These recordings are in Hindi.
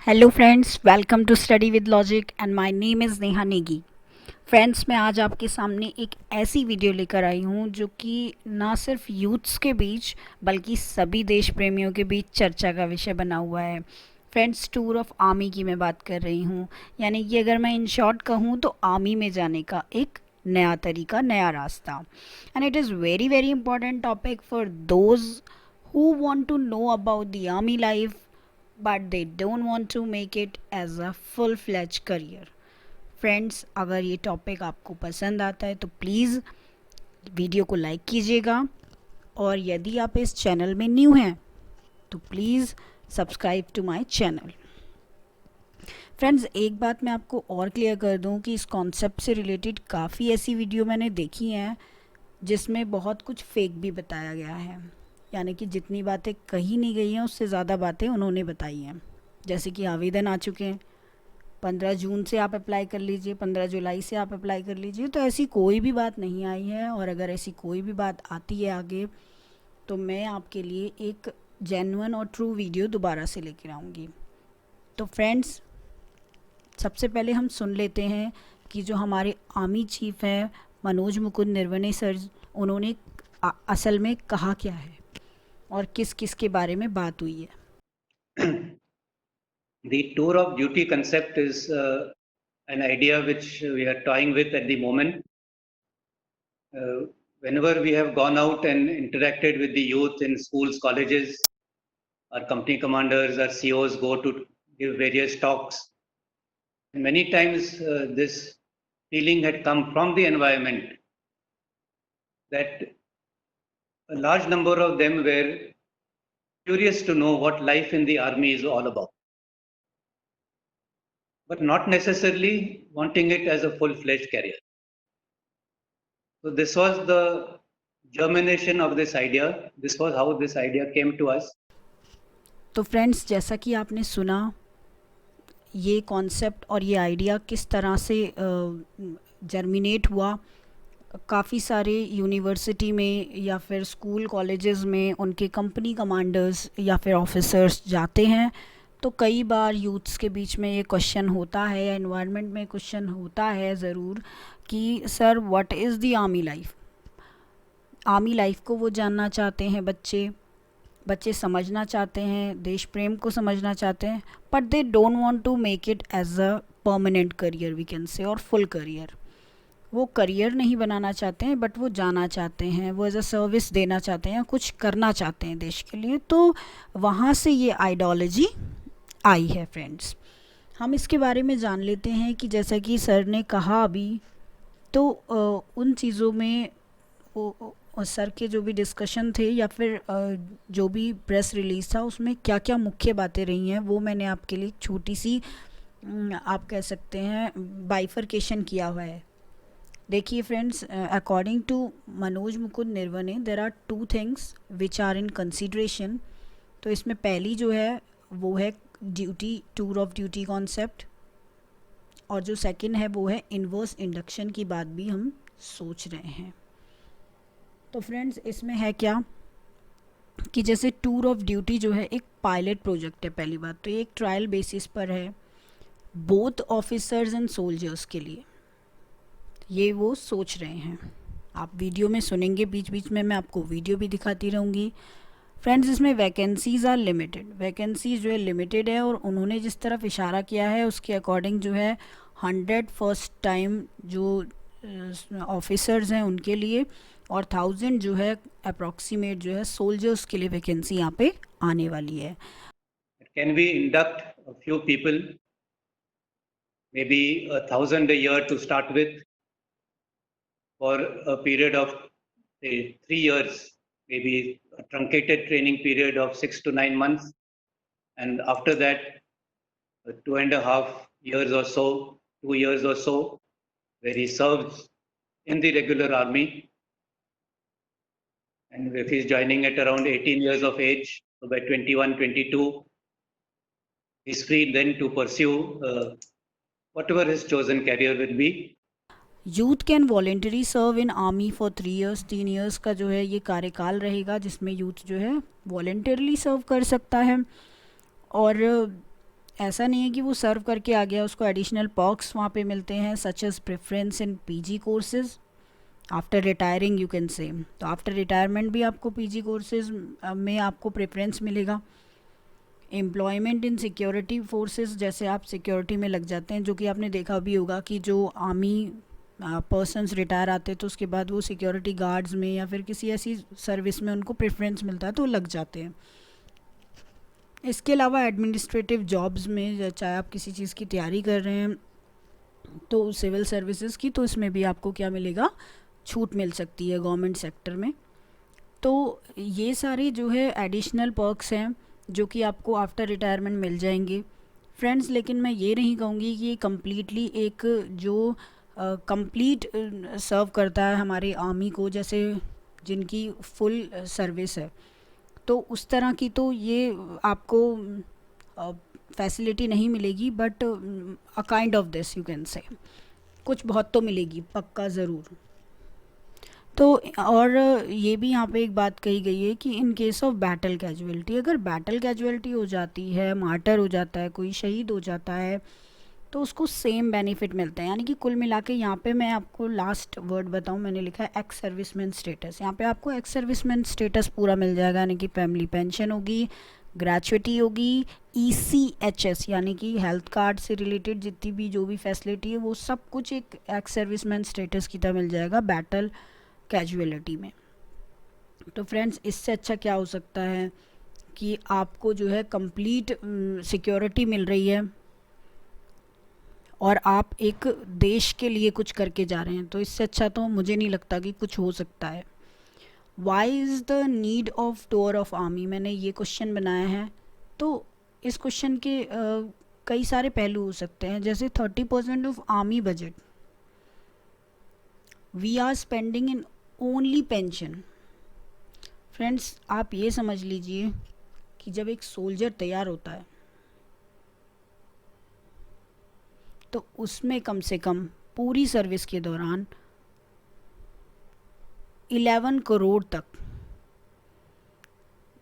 Hello friends, welcome to study with logic and my name is Neha Negi. Friends, मैं आज आपके सामने एक ऐसी वीडियो लेकर आई हूँ जो कि ना सिर्फ यूथ्स के बीच बल्कि सभी देश प्रेमियों के बीच चर्चा का विषय बना हुआ है। फ्रेंड्स, टूर ऑफ आर्मी की मैं बात कर रही हूँ। यानी कि अगर मैं इन शॉर्ट कहूँ तो आर्मी में जाने का एक नया तरीका, नया रास्ता। And it is very very important topic for those who want to know about the army life but they don't want to make it as a full-fledged career. Friends, अगर ये टॉपिक आपको पसंद आता है तो प्लीज़ वीडियो को लाइक कीजिएगा, और यदि आप इस चैनल में न्यू हैं तो please subscribe to my channel. Friends, एक बात मैं आपको और क्लियर कर दूं कि इस कॉन्सेप्ट से रिलेटेड काफ़ी ऐसी वीडियो मैंने देखी हैं जिसमें बहुत कुछ फेक भी बताया गया है। यानी कि जितनी बातें कही नहीं गई हैं उससे ज़्यादा बातें उन्होंने बताई हैं। जैसे कि आवेदन आ चुके हैं, 15 जून से आप अप्लाई कर लीजिए, 15 जुलाई से आप अप्लाई कर लीजिए, तो ऐसी कोई भी बात नहीं आई है। और अगर ऐसी कोई भी बात आती है आगे तो मैं आपके लिए एक जेन्युइन और ट्रू वीडियो दोबारा से लेकर आऊँगी। तो फ्रेंड्स, सबसे पहले हम सुन लेते हैं कि जो हमारे आर्मी चीफ हैं मनोज मुकुंद नरवणे सर, उन्होंने असल में कहा क्या है और किस किस के बारे में बात हुई है। The tour of duty concept is an idea which we are toying with at the moment. Whenever we have gone out and interacted with the youth in schools, colleges, our company commanders, our COs go to give various talks. And many times this feeling had come from the environment that a large number of them were curious to know what life in the army is all about, but not necessarily wanting it as a full-fledged career. So this was the germination of this idea. This was how this idea came to us. तो फ्रेंड्स, जैसा कि आपने सुना, ये कॉन्सेप्ट और ये आइडिया किस तरह से जर्मिनेट हुआ। काफ़ी सारे यूनिवर्सिटी में या फिर स्कूल कॉलेजेस में उनके कंपनी कमांडर्स या फिर ऑफिसर्स जाते हैं, तो कई बार यूथ्स के बीच में ये क्वेश्चन होता है या एनवायरनमेंट में क्वेश्चन होता है ज़रूर कि sir what is the army life. Army life को वो जानना चाहते हैं, बच्चे समझना चाहते हैं, देश प्रेम को समझना चाहते हैं, but they don't want to make it as a permanent career, we can say, और फुल करियर। वो करियर नहीं बनाना चाहते हैं, बट वो जाना चाहते हैं, वो एज अ सर्विस देना चाहते हैं, कुछ करना चाहते हैं देश के लिए। तो वहाँ से ये आइडियोलॉजी आई है। फ्रेंड्स, हम इसके बारे में जान लेते हैं कि जैसा कि सर ने कहा अभी, तो उन चीज़ों में और सर के जो भी डिस्कशन थे या फिर जो भी प्रेस रिलीज़ था उसमें क्या क्या मुख्य बातें रही हैं वो मैंने आपके लिए छोटी सी आप कह सकते हैं बाइफरकेशन किया हुआ है। देखिए friends, according to Manoj Mukund Naravane there are two things which are in consideration. तो इसमें पहली जो है वो है duty, tour of duty concept, और जो सेकंड है वो है इन्वर्स इंडक्शन की बात भी हम सोच रहे हैं। तो फ्रेंड्स, इसमें है क्या कि जैसे टूर ऑफ ड्यूटी जो है एक पायलट प्रोजेक्ट है। पहली बात तो ये एक ट्रायल बेसिस पर है बोथ ऑफिसर्स एंड सोल्जर्स के लिए, ये वो सोच रहे हैं। आप वीडियो में सुनेंगे, बीच बीच में मैं आपको वीडियो भी दिखाती रहूँगी। फ्रेंड्स, इसमें वैकेंसीज़ आर लिमिटेड, वैकेंसीज जो है लिमिटेड है, और उन्होंने जिस तरफ इशारा किया है उसके अकॉर्डिंग जो है 100 फर्स्ट टाइम जो ऑफिसर्स हैं उनके लिए, और 1000 जो है अप्रॉक्सीमेट जो है सोल्जर्स के लिए वैकेंसी यहाँ पे आने वाली है। Can we induct a few people, maybe 1,000 a year to start with, for a period of say 3 years, maybe a truncated training period of 6 to 9 months, and after that 2.5 years or so, 2 years or so, where he serves in the regular army. And if he's joining at around 18 years of age, so by 21, 22, he's free then to pursue whatever his chosen career will be. Youth can voluntary serve in army for 3 years, 3 years का जो है ये कार्यकाल रहेगा जिसमें यूथ जो है वॉलेंटरली सर्व कर सकता है। और ऐसा नहीं है कि वो सर्व करके आ गया, उसको एडिशनल पर्क्स वहाँ पे मिलते हैं, such as preference in PG courses after retiring, you can say. तो आफ्टर रिटायरमेंट भी आपको पीजी कोर्सेज में आपको प्रेफरेंस मिलेगा। एम्प्लॉयमेंट इन सिक्योरिटी फोर्सेस, जैसे आप सिक्योरिटी में लग जाते हैं, जो कि आपने देखा भी होगा कि जो आर्मी पर्सन्स रिटायर आते हैं तो उसके बाद वो सिक्योरिटी गार्ड्स में या फिर किसी ऐसी सर्विस में उनको प्रेफरेंस मिलता है तो लग जाते हैं। इसके अलावा एडमिनिस्ट्रेटिव जॉब्स में, चाहे आप किसी चीज़ की तैयारी कर रहे हैं तो सिविल सर्विसेज की, तो इसमें भी आपको क्या मिलेगा, छूट मिल सकती है गवर्नमेंट सेक्टर में। तो ये सारे जो है एडिशनल पर्क्स हैं जो कि आपको आफ्टर रिटायरमेंट मिल जाएंगे फ्रेंड्स। लेकिन मैं ये नहीं कहूँगी कि ये कम्प्लीटली एक जो कंप्लीट सर्व करता है हमारे आर्मी को, जैसे जिनकी फुल सर्विस है, तो उस तरह की तो ये आपको फैसिलिटी नहीं मिलेगी, but a kind of this you can से, कुछ बहुत तो मिलेगी पक्का ज़रूर। तो और ये भी यहाँ पे एक बात कही गई है कि in case of battle casualty, अगर बैटल कैजुअलिटी हो जाती है, मार्टर हो जाता है, कोई शहीद हो जाता है, तो उसको सेम बेनिफिट मिलते हैं। यानी कि कुल मिला के यहाँ पे मैं आपको लास्ट वर्ड बताऊँ, मैंने लिखा है एक्स सर्विसमैन स्टेटस। यहाँ पे आपको एक्स सर्विसमैन स्टेटस पूरा मिल जाएगा, यानी कि फैमिली पेंशन होगी, ग्रेचुइटी होगी, ECHS यानी कि हेल्थ कार्ड से रिलेटेड जितनी भी जो भी फैसिलिटी है वो सब कुछ एक एक्स सर्विसमैन स्टेटस की तरह मिल जाएगा बैटल कैजुअलिटी में। तो फ्रेंड्स, इससे अच्छा क्या हो सकता है कि आपको जो है कंप्लीट सिक्योरिटी मिल रही है और आप एक देश के लिए कुछ करके जा रहे हैं, तो इससे अच्छा तो मुझे नहीं लगता कि कुछ हो सकता है। Why is the need of tour of army, मैंने ये क्वेश्चन बनाया है। तो इस क्वेश्चन के कई सारे पहलू हो सकते हैं, जैसे 30% of army budget we are spending in only pension. Friends, आप ये समझ लीजिए कि जब एक सोल्जर तैयार होता है तो उसमें कम से कम पूरी सर्विस के दौरान 11 करोड़ तक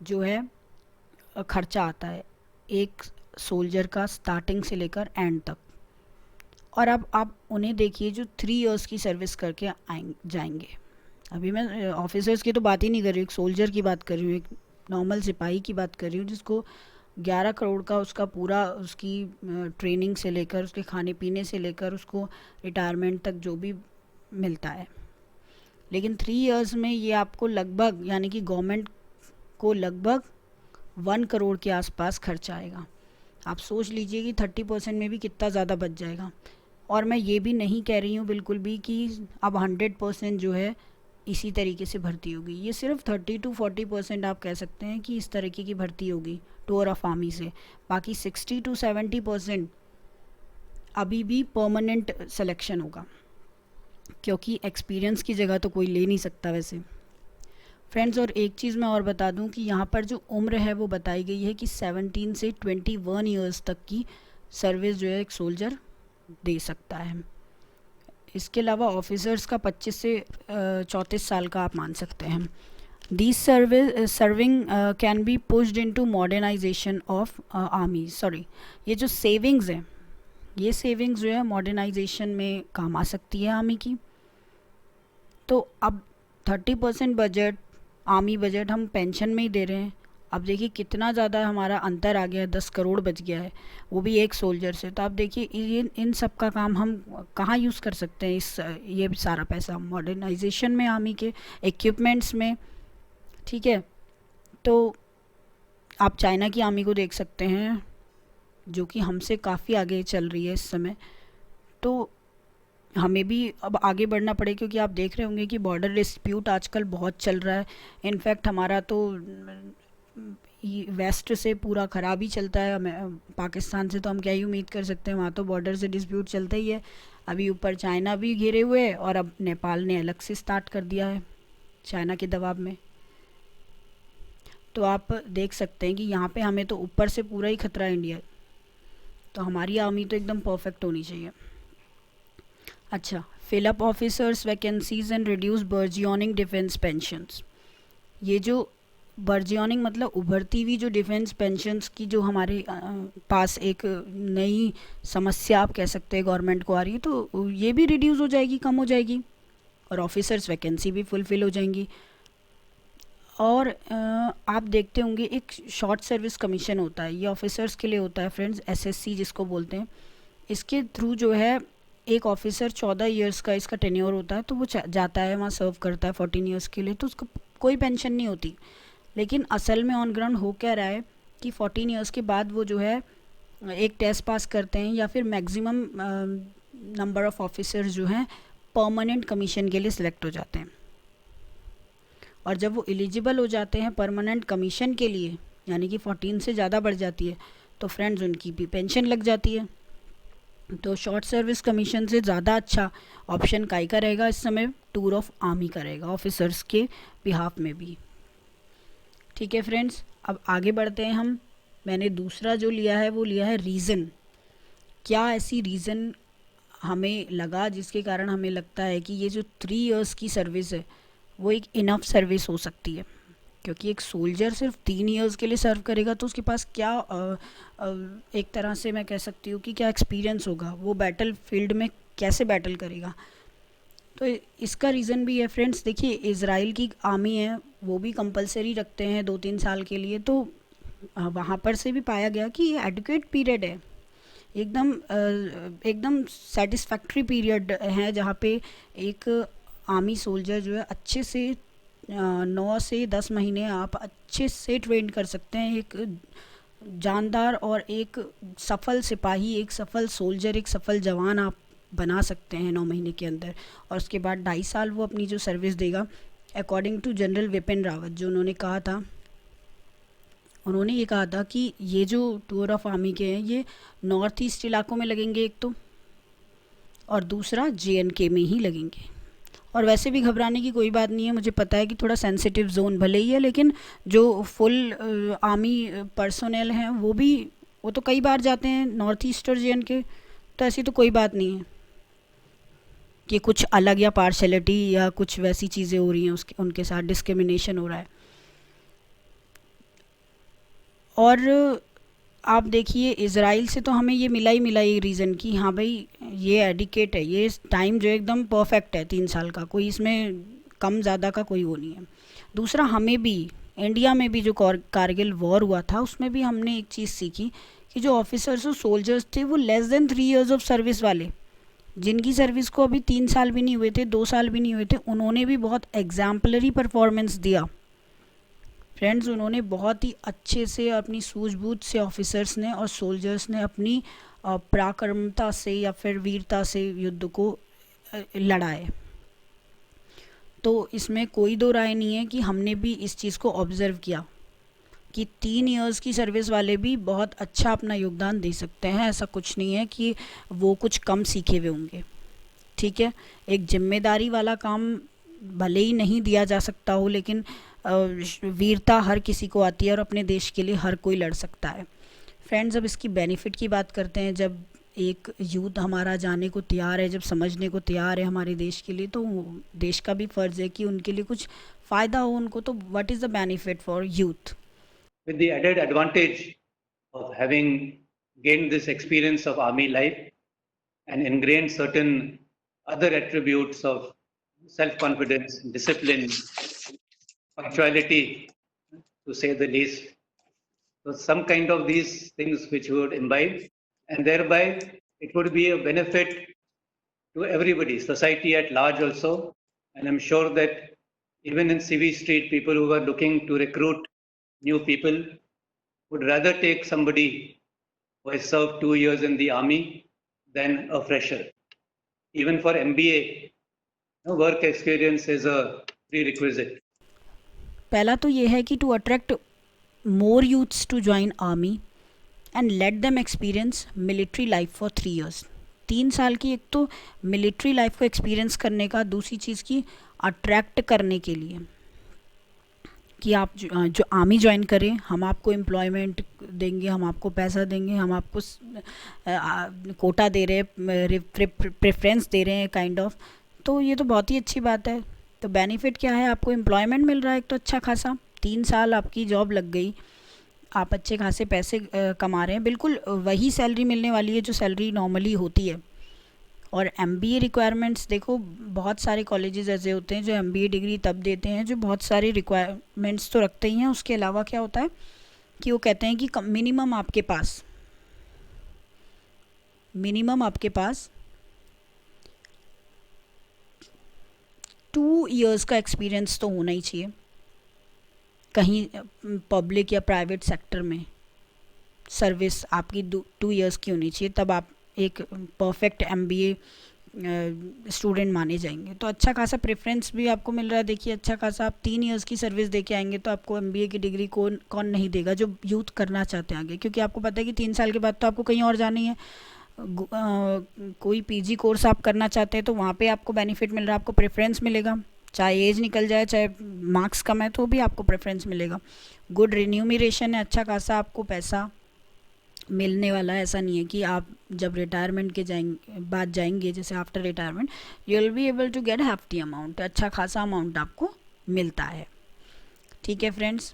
जो है खर्चा आता है एक सोल्जर का, स्टार्टिंग से लेकर एंड तक। और अब आप उन्हें देखिए जो 3 इयर्स की सर्विस करके जाएंगे। अभी मैं ऑफिसर्स की तो बात ही नहीं कर रही हूँ, एक सोल्जर की बात कर रही हूँ, एक नॉर्मल सिपाही की बात कर रही हूँ जिसको 11 करोड़ का उसका पूरा, उसकी ट्रेनिंग से लेकर, उसके खाने पीने से लेकर, उसको रिटायरमेंट तक जो भी मिलता है। लेकिन 3 इयर्स में ये आपको लगभग, यानी कि गवर्नमेंट को लगभग 1 करोड़ के आसपास खर्चा आएगा। आप सोच लीजिए कि 30% में भी कितना ज़्यादा बच जाएगा। और मैं ये भी नहीं कह रही हूँ बिल्कुल भी कि अब 100% जो है इसी तरीके से भर्ती होगी। ये सिर्फ 30 to 40% आप कह सकते हैं कि इस तरीके की भर्ती होगी टूर ऑफ आर्मी से। बाकी 60 to 70% अभी भी परमानेंट सिलेक्शन होगा, क्योंकि एक्सपीरियंस की जगह तो कोई ले नहीं सकता वैसे। फ्रेंड्स, और एक चीज़ मैं और बता दूं कि यहाँ पर जो उम्र है वो बताई गई है कि 17 से 21 ईयर्स तक की सर्विस जो है एक सोल्जर दे सकता है। इसके अलावा ऑफिसर्स का 25 से 34 साल का आप मान सकते हैं। These serving can be pushed into modernisation of army. Sorry, ये जो सेविंग्स हैं, ये सेविंग्स जो है मॉडर्नाइजेशन में काम आ सकती है आर्मी की। तो अब 30% बजट, आर्मी बजट हम पेंशन में ही दे रहे हैं। अब देखिए कितना ज़्यादा हमारा अंतर आ गया है, 10 करोड़ बच गया है, वो भी एक सोल्जर से। तो आप देखिए इन सब का काम हम कहाँ यूज़ कर सकते हैं, ये सारा पैसा मॉडर्नाइजेशन में, आर्मी के इक्विपमेंट्स में। ठीक है, तो आप चाइना की आर्मी को देख सकते हैं जो कि हमसे काफ़ी आगे चल रही है इस समय। तो हमें भी अब आगे बढ़ना पड़े, क्योंकि आप देख रहे होंगे कि बॉर्डर डिस्प्यूट आजकल बहुत चल रहा है। इनफैक्ट हमारा तो वेस्ट से पूरा ख़राब ही चलता है, पाकिस्तान से तो हम क्या ही उम्मीद कर सकते हैं, वहाँ तो बॉर्डर से डिस्प्यूट चलता ही है। अभी ऊपर चाइना भी घिरे हुए है और अब नेपाल ने अलग से स्टार्ट कर दिया है चाइना के दबाव में। तो आप देख सकते हैं कि यहाँ पे हमें तो ऊपर से पूरा ही खतरा है इंडिया। तो हमारी आर्मी तो एकदम परफेक्ट होनी चाहिए। अच्छा, fill up officers vacancies and reduce burgeoning defence pensions. ये जो बर्जियोनिंग मतलब उभरती हुई जो डिफेंस पेंशन्स की जो हमारे पास एक नई समस्या आप कह सकते हैं गवर्नमेंट को आ रही है, तो ये भी रिड्यूस हो जाएगी, कम हो जाएगी, और ऑफिसर्स वैकेंसी भी फुलफ़िल हो जाएंगी। और आप देखते होंगे एक शॉर्ट सर्विस कमीशन होता है, ये ऑफिसर्स के लिए होता है फ्रेंड्स, एसएससी जिसको बोलते हैं। इसके थ्रू जो है एक ऑफिसर 14 इयर्स का इसका टेन्योर होता है, तो वो जाता है वहाँ सर्व करता है 14 इयर्स के लिए, तो उसको कोई पेंशन नहीं होती। लेकिन असल में ऑन ग्राउंड हो क्या रहा है कि 14 इयर्स के बाद वो जो है एक टेस्ट पास करते हैं, या फिर मैक्सिमम नंबर ऑफ़ ऑफिसर्स जो हैं परमानेंट कमीशन के लिए सिलेक्ट हो जाते हैं। और जब वो एलिजिबल हो जाते हैं परमानेंट कमीशन के लिए, यानी कि 14 से ज़्यादा बढ़ जाती है, तो फ्रेंड्स उनकी भी पेंशन लग जाती है। तो शॉर्ट सर्विस कमीशन से ज़्यादा अच्छा ऑप्शन काई का रहेगा इस समय, टूर ऑफ आर्मी का रहेगा ऑफिसर्स के बिहाफ में भी। ठीक है फ्रेंड्स, अब आगे बढ़ते हैं हम। मैंने दूसरा जो लिया है वो लिया है रीज़न। क्या ऐसी रीज़न हमें लगा जिसके कारण हमें लगता है कि ये जो 3 इयर्स की सर्विस है वो एक इनफ सर्विस हो सकती है। क्योंकि एक सोल्जर सिर्फ 3 इयर्स के लिए सर्व करेगा तो उसके पास क्या एक तरह से मैं कह सकती हूँ कि क्या एक्सपीरियंस होगा, वो बैटल फील्ड में कैसे बैटल करेगा। तो इसका रीज़न भी है फ्रेंड्स। देखिए, इज़राइल की आर्मी है वो भी कंपलसरी रखते हैं 2-3 साल के लिए, तो वहाँ पर से भी पाया गया कि ये एडुकेट पीरियड है, एकदम सेटिस्फैक्ट्री पीरियड है, जहाँ पे एक आर्मी सोल्जर जो है अच्छे से 9 से 10 महीने आप अच्छे से ट्रेन कर सकते हैं एक जानदार और एक सफल सिपाही, एक सफल सोल्जर, एक सफल जवान आप बना सकते हैं 9 महीने के अंदर। और उसके बाद 2.5 साल वो अपनी जो सर्विस देगा, according to general Vipin Rawat जो उन्होंने कहा था, उन्होंने ये कहा था कि ये जो टूर ऑफ आर्मी के हैं ये नॉर्थ ईस्ट इलाकों में लगेंगे एक तो, और दूसरा JNK में ही लगेंगे। और वैसे भी घबराने की कोई बात नहीं है, मुझे पता है कि थोड़ा सेंसिटिव जोन भले ही है, लेकिन जो फुल आर्मी पर्सोनेल हैं वो तो कई बार जाते हैं नॉर्थ ईस्ट और JNK, तो ऐसी तो कोई बात नहीं है कि कुछ अलग या पार्शलिटी या कुछ वैसी चीज़ें हो रही हैं उनके साथ डिस्क्रिमिनेशन हो रहा है। और आप देखिए इज़राइल से तो हमें ये मिला ही रीज़न कि हाँ भाई ये एडिकेट है, ये टाइम जो एकदम परफेक्ट है 3 साल का, कोई इसमें कम ज़्यादा का कोई वो नहीं है। दूसरा, हमें भी इंडिया में भी जो कारगिल वॉर हुआ था उसमें भी हमने एक चीज़ सीखी कि जो ऑफिसर्स और सोल्जर्स थे वो less than 3 years of service वाले, जिनकी सर्विस को अभी 3 साल भी नहीं हुए थे, 2 साल भी नहीं हुए थे, उन्होंने भी बहुत एग्जाम्पलरी परफॉर्मेंस दिया फ्रेंड्स। उन्होंने बहुत ही अच्छे से अपनी सूझबूझ से ऑफिसर्स ने और सोल्जर्स ने अपनी पराक्रमता से या फिर वीरता से युद्ध को लड़ा है। तो इसमें कोई दो राय नहीं है कि हमने भी इस चीज़ को ऑब्ज़र्व किया कि 3 इयर्स की सर्विस वाले भी बहुत अच्छा अपना योगदान दे सकते हैं। ऐसा कुछ नहीं है कि वो कुछ कम सीखे हुए होंगे। ठीक है, एक जिम्मेदारी वाला काम भले ही नहीं दिया जा सकता हो, लेकिन वीरता हर किसी को आती है और अपने देश के लिए हर कोई लड़ सकता है। फ्रेंड्स, अब इसकी बेनिफिट की बात करते हैं। जब एक यूथ हमारा जाने को तैयार है, जब समझने को तैयार है हमारे देश के लिए, तो देश का भी फ़र्ज़ है कि उनके लिए कुछ फ़ायदा हो उनको। तो what is the benefit for youth? With the added advantage of having gained this experience of army life and ingrained certain other attributes of self-confidence, discipline, punctuality, to say the least. So some kind of these things which would imbibe, and thereby it would be a benefit to everybody, society at large also. And I'm sure that even in CV Street, people who are looking to recruit new people would rather take somebody who has served 2 years in the army than a fresher. Even for MBA, work experience is a prerequisite. पहला तो ये है कि to attract more youths to join army and let them experience military life for 3 years. 3 साल की एक तो मिलिट्री लाइफ को एक्सपीरियंस करने का, दूसरी चीज़ की अट्रैक्ट करने के लिए कि आप जो आर्मी ज्वाइन करें, हम आपको एम्प्लॉयमेंट देंगे, हम आपको पैसा देंगे, हम आपको कोटा दे रहे हैं, प्रेफरेंस दे रहे हैं काइंड ऑफ। तो ये तो बहुत ही अच्छी बात है। तो बेनिफिट क्या है, आपको एम्प्लॉयमेंट मिल रहा है एक तो अच्छा खासा, 3 साल आपकी जॉब लग गई, आप अच्छे खासे पैसे कमा रहे हैं, बिल्कुल वही सैलरी मिलने वाली है जो सैलरी नॉर्मली होती है। और एमबीए रिक्वायरमेंट्स देखो, बहुत सारे कॉलेजेस ऐसे होते हैं जो एमबीए डिग्री तब देते हैं जो बहुत सारे रिक्वायरमेंट्स तो रखते ही हैं, उसके अलावा क्या होता है कि वो कहते हैं कि मिनिमम आपके पास 2 इयर्स का एक्सपीरियंस तो होना ही चाहिए कहीं पब्लिक या प्राइवेट सेक्टर में। सर्विस आपकी 2 इयर्स की होनी चाहिए, तब आप एक परफेक्ट एमबीए स्टूडेंट माने जाएंगे। तो अच्छा खासा प्रेफरेंस भी आपको मिल रहा है। देखिए अच्छा खासा आप 3 इयर्स की सर्विस दे के आएंगे तो आपको एमबीए की डिग्री कौन कौन नहीं देगा जो यूथ करना चाहते हैं आगे, क्योंकि आपको पता है कि 3 साल के बाद तो आपको कहीं और जाना ही है। कोई पीजी कोर्स आप करना चाहते हैं तो वहाँ पे आपको बेनिफिट मिल रहा है, आपको प्रेफरेंस मिलेगा, चाहे एज निकल जाए चाहे मार्क्स कम है तो भी आपको प्रेफरेंस मिलेगा। गुड रिन्यूमरेशन है, अच्छा खासा आपको पैसा मिलने वाला है। ऐसा नहीं है कि आप जब रिटायरमेंट के बाद जाएंगे, जैसे after retirement you will be able to get hefty amount, अच्छा खासा अमाउंट आपको मिलता है। ठीक है फ्रेंड्स,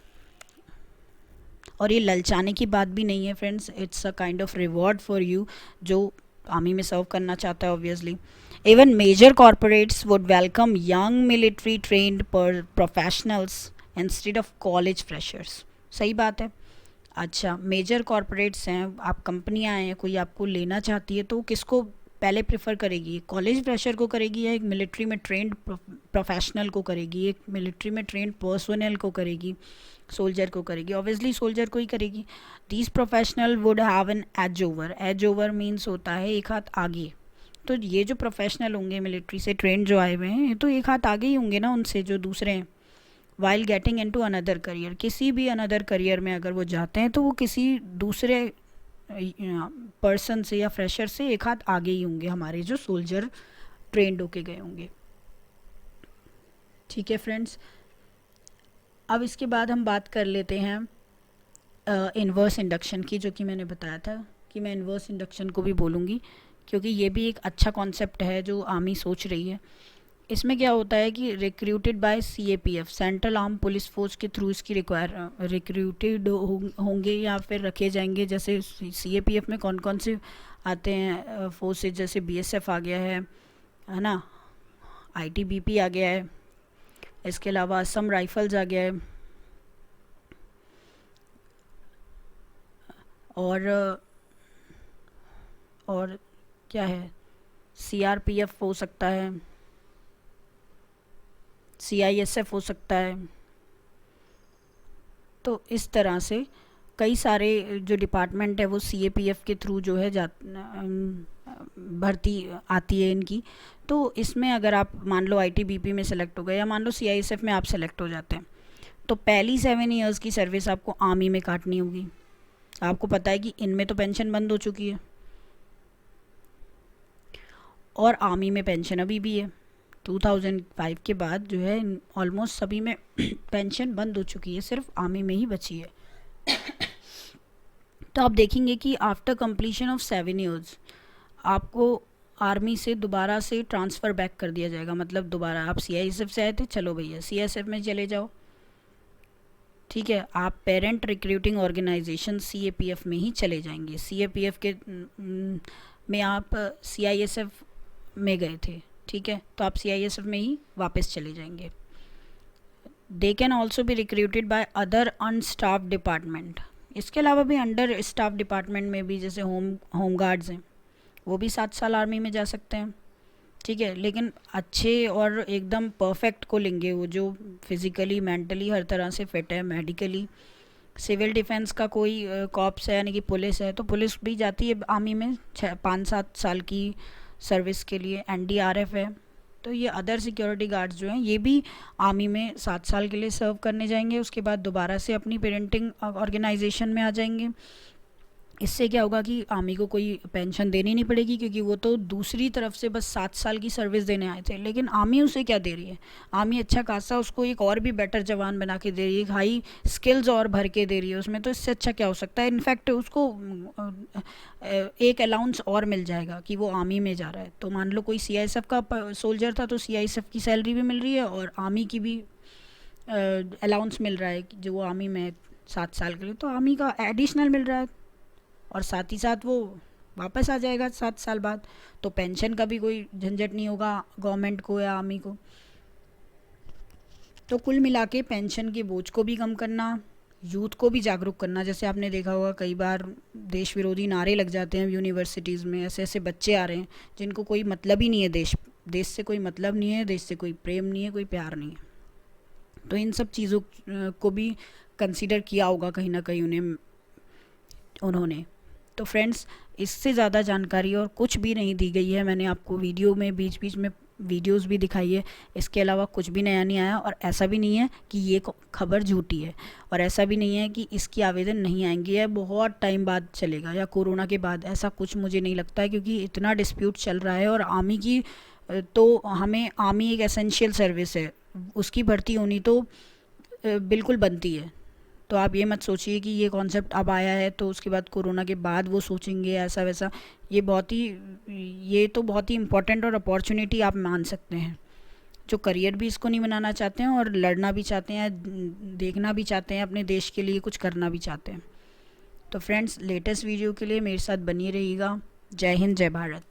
और ये ललचाने की बात भी नहीं है friends, it's a kind of reward for you जो आर्मी में सर्व करना चाहता है obviously. Even major corporates would welcome young military trained professionals instead of college freshers. सही बात है। अच्छा, मेजर कॉरपोरेट्स हैं, आप कंपनियां हैं, कोई आपको लेना चाहती है तो किसको पहले प्रेफर करेगी, कॉलेज फ्रेशर को करेगी या एक मिलिट्री में ट्रेंड प्रोफेशनल को करेगी, एक मिलिट्री में ट्रेंड पर्सनल को करेगी, सोल्जर को करेगी? ऑब्वियसली सोल्जर को ही करेगी। These professional would have an edge over, edge over means होता है एक हाथ आगे। तो ये जो प्रोफेशनल होंगे मिलिट्री से ट्रेंड जो आए हुए हैं तो एक हाथ आगे ही होंगे ना उनसे जो दूसरे हैं। While getting into another career, किसी भी अनदर करियर में अगर वो जाते हैं तो वो किसी दूसरे पर्सन से या फ्रेशर से एक हाथ आगे ही होंगे हमारे जो सोल्जर ट्रेंड होके गए होंगे। ठीक है फ्रेंड्स, अब इसके बाद हम बात कर लेते हैं इन्वर्स इंडक्शन की, जो कि मैंने बताया था कि मैं इन्वर्स इंडक्शन को भी बोलूँगी क्योंकि ये भी एक अच्छा कॉन्सेप्ट है जो आर्मी सोच रही है। इसमें क्या होता है कि recruited bye CAPF, central arm police force के थ्रू इसकी रिक्रूटेड होंगे या फिर रखे जाएंगे। जैसे सीएपीएफ में कौन कौन से आते हैं फोर्सेज, जैसे बीएसएफ आ गया है ना, आईटीबीपी आ गया है, इसके अलावा असम राइफल्स आ गया है, और क्या है, सीआरपीएफ हो सकता है, सीआईएसएफ हो सकता है। तो इस तरह से कई सारे जो डिपार्टमेंट है वो सीएपीएफ के थ्रू जो है भर्ती आती है इनकी। तो इसमें अगर आप मान लो आईटीबीपी में सेलेक्ट हो गए या मान लो सीआईएसएफ में आप सेलेक्ट हो जाते हैं तो पहली 7 इयर्स की सर्विस आपको आर्मी में काटनी होगी। आपको पता है कि इनमें तो पेंशन बंद हो चुकी है और आर्मी में पेंशन अभी भी है। 2005 के बाद जो है ऑलमोस्ट सभी में पेंशन बंद हो चुकी है, सिर्फ आर्मी में ही बची है। तो आप देखेंगे कि आफ्टर कंप्लीशन ऑफ 7 इयर्स आपको आर्मी से दोबारा से ट्रांसफ़र बैक कर दिया जाएगा। मतलब दोबारा आप सीआईएसएफ से आए थे, चलो भैया सीआईएसएफ में चले जाओ। ठीक है, आप पेरेंट रिक्रूटिंग ऑर्गेनाइजेशन सीएपीएफ में ही चले जाएंगे। सीएपीएफ के में आप सीआईएसएफ में गए थे, ठीक है, तो आप सीआईएसएफ में ही वापस चले जाएंगे। They can also be recruited by other unstaffed department. इसके अलावा भी अंडर स्टाफ डिपार्टमेंट में भी जैसे होम गार्ड्स हैं वो भी 7 साल आर्मी में जा सकते हैं। ठीक है, लेकिन अच्छे और एकदम परफेक्ट को लेंगे, वो जो फिज़िकली मेंटली हर तरह से फिट है, मेडिकली। सिविल डिफेंस का कोई कॉप्स है यानी कि पुलिस है तो पुलिस भी जाती है आर्मी में 5-7 साल की सर्विस के लिए। एनडीआरएफ है, तो ये अदर सिक्योरिटी गार्ड्स जो हैं ये भी आर्मी में 7 साल के लिए सर्व करने जाएंगे। उसके बाद दोबारा से अपनी पेरेंटिंग ऑर्गेनाइजेशन में आ जाएंगे। इससे क्या होगा कि आर्मी को कोई पेंशन देनी नहीं पड़ेगी क्योंकि वो तो दूसरी तरफ से बस 7 साल की सर्विस देने आए थे। लेकिन आर्मी उसे क्या दे रही है, आर्मी अच्छा खासा उसको एक और भी बेटर जवान बना के दे रही है, हाई स्किल्स और भर के दे रही है उसमें। तो इससे अच्छा क्या हो सकता है, इनफैक्ट उसको एक अलाउंस और मिल जाएगा कि वो आर्मी में जा रहा है। तो मान लो कोई सीआईएसएफ का सोल्जर था तो सीआईएसएफ की सैलरी भी मिल रही है और आर्मी की भी अलाउंस मिल रहा है कि जो वो आर्मी में 7 साल के लिए, तो आर्मी का एडिशनल मिल रहा है, और साथ ही साथ वो वापस आ जाएगा 7 साल बाद, तो पेंशन का भी कोई झंझट नहीं होगा गवर्नमेंट को या आर्मी को। तो कुल मिला के पेंशन के बोझ को भी कम करना, यूथ को भी जागरूक करना। जैसे आपने देखा होगा कई बार देश विरोधी नारे लग जाते हैं यूनिवर्सिटीज़ में, ऐसे ऐसे बच्चे आ रहे हैं जिनको कोई मतलब ही नहीं है, देश से कोई मतलब नहीं है, देश से कोई प्रेम नहीं है, कोई प्यार नहीं है। तो इन सब चीज़ों को भी कंसीडर किया होगा कहीं ना कहीं उन्होंने। तो फ्रेंड्स, इससे ज़्यादा जानकारी और कुछ भी नहीं दी गई है। मैंने आपको वीडियो में बीच बीच में वीडियोस भी दिखाई है, इसके अलावा कुछ भी नया नहीं आया। और ऐसा भी नहीं है कि ये खबर झूठी है, और ऐसा भी नहीं है कि इसकी आवेदन नहीं आएंगे या बहुत टाइम बाद चलेगा या कोरोना के बाद, ऐसा कुछ मुझे नहीं लगता है, क्योंकि इतना डिस्प्यूट चल रहा है। और आर्मी की तो हमें, आर्मी एक एसेंशियल सर्विस है, उसकी भर्ती होनी तो बिल्कुल बनती है। तो आप ये मत सोचिए कि ये कॉन्सेप्ट अब आया है तो उसके बाद कोरोना के बाद वो सोचेंगे ऐसा वैसा। ये तो बहुत ही इम्पोर्टेंट और अपॉर्चुनिटी आप मान सकते हैं। जो करियर भी इसको नहीं बनाना चाहते हैं और लड़ना भी चाहते हैं, देखना भी चाहते हैं, अपने देश के लिए कुछ करना भी चाहते हैं। तो फ्रेंड्स, लेटेस्ट वीडियो के लिए मेरे साथ बनी रहिएगा। जय हिंद, जय भारत।